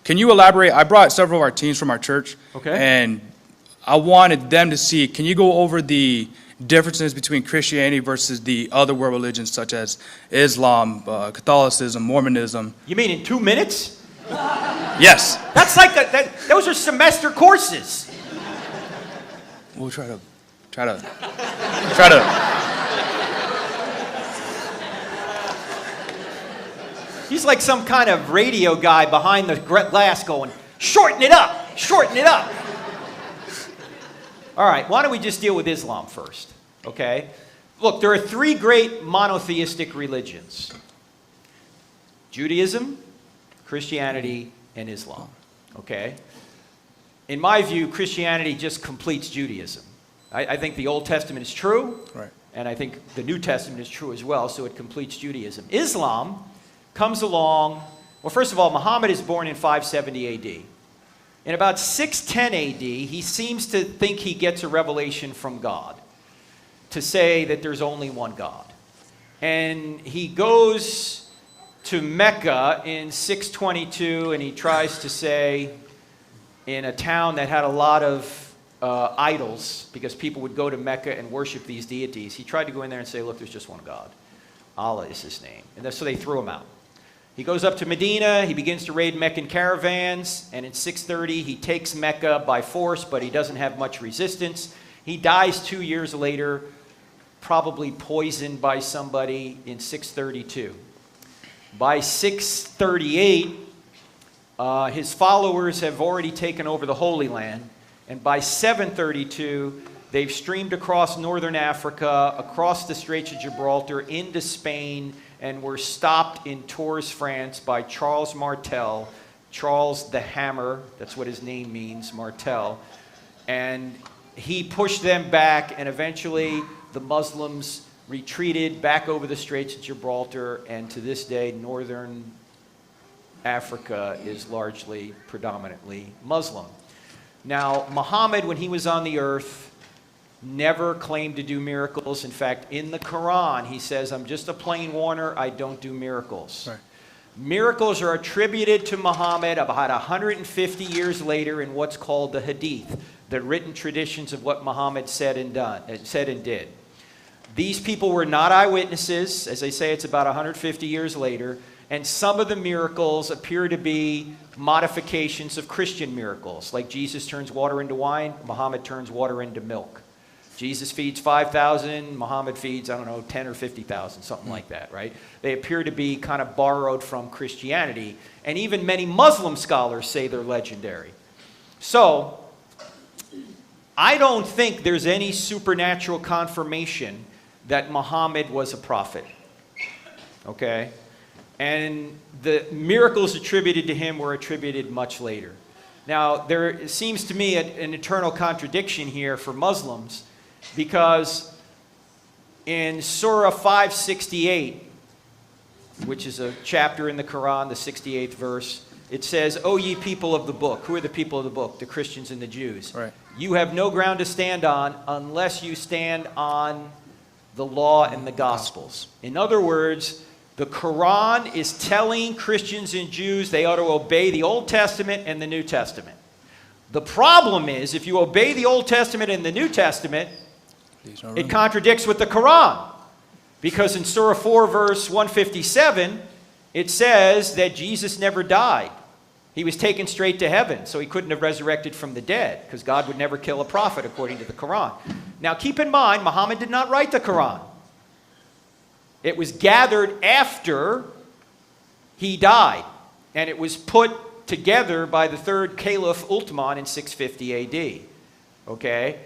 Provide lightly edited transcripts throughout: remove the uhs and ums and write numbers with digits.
Can you elaborate? I brought several of our teams from our church. Okay. And I wanted them to see, can you go over the differences between Christianity versus the other world religions such as Islam, Catholicism, Mormonism? You mean in 2 minutes? Yes. That's like those are semester courses. We'll try to. He's like some kind of radio guy behind the glass going, shorten it up, shorten it up. All right, why don't we just deal with Islam first, okay? Look, there are 3 great monotheistic religions: Judaism, Christianity, and Islam, okay? In my view, Christianity just completes Judaism. I think the Old Testament is true, Right. and I think the New Testament is true as well, so it completes Judaism. Islam comes along, well, first of all, Muhammad is born in 570 AD. In about 610 AD, he seems to think he gets a revelation from God to say that there's only one God. And he goes to Mecca in 622, and he tries to say, in a town that had a lot of idols, because people would go to Mecca and worship these deities, he tried to go in there and say, look, there's just one God. Allah is his name. And so they threw him out. He goes up to Medina, he begins to raid Meccan caravans, and in 630 he takes Mecca by force, but he doesn't have much resistance. He dies 2 years later, probably poisoned by somebody in 632. By 638, his followers have already taken over the Holy Land, and by 732, they've streamed across northern Africa, across the Straits of Gibraltar, into Spain, and were stopped in Tours, France, by Charles Martel, Charles the Hammer, that's what his name means, Martel, and he pushed them back, and eventually the Muslims retreated back over the Straits of Gibraltar, and to this day, northern Africa is largely, predominantly Muslim. Now, Muhammad, when he was on the earth, never claimed to do miracles. In fact, in the Quran, he says, I'm just a plain warner, I don't do miracles. Right. Miracles are attributed to Muhammad about 150 years later in what's called the Hadith, the written traditions of what Muhammad said and did. These people were not eyewitnesses. As I say, it's about 150 years later. And some of the miracles appear to be modifications of Christian miracles, like Jesus turns water into wine, Muhammad turns water into milk. Jesus feeds 5,000, Muhammad feeds, 10 or 50,000, something like that, right? They appear to be kind of borrowed from Christianity, and even many Muslim scholars say they're legendary. So, I don't think there's any supernatural confirmation that Muhammad was a prophet, okay? And the miracles attributed to him were attributed much later. Now, there seems to me an eternal contradiction here for Muslims, because in Surah 568, which is a chapter in the Quran, the 68th verse, it says, O ye people of the book. Who are the people of the book? The Christians and the Jews. Right. You have no ground to stand on unless you stand on the law and the Gospels. In other words, the Quran is telling Christians and Jews they ought to obey the Old Testament and the New Testament. The problem is, if you obey the Old Testament and the New Testament, it contradicts with the Quran. Because in Surah 4, verse 157, it says that Jesus never died. He was taken straight to heaven, so he couldn't have resurrected from the dead, because God would never kill a prophet, according to the Quran. Now, keep in mind, Muhammad did not write the Quran. It was gathered after he died, and it was put together by the third Caliph Uthman in 650 AD. Okay?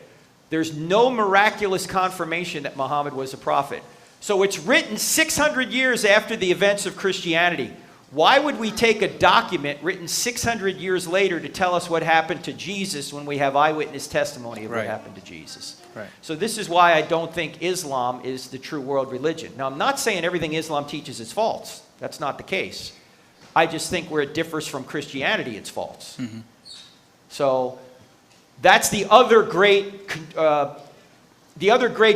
There's no miraculous confirmation that Muhammad was a prophet. So it's written 600 years after the events of Christianity. Why would we take a document written 600 years later to tell us what happened to Jesus when we have eyewitness testimony of what happened to Jesus? Right. So this is why I don't think Islam is the true world religion. Now, I'm not saying everything Islam teaches is false. That's not the case. I just think where it differs from Christianity, it's false. Mm-hmm. So that's the other great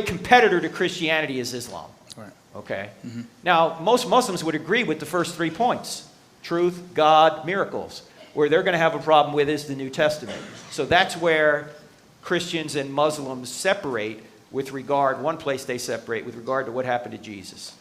competitor to Christianity is Islam. Right. Okay. Now, most Muslims would agree with the first 3 points: truth, God, miracles. where they're going to have a problem with is the New Testament. So that's where Christians and Muslims separate with regard, one place they separate with regard to what happened to Jesus.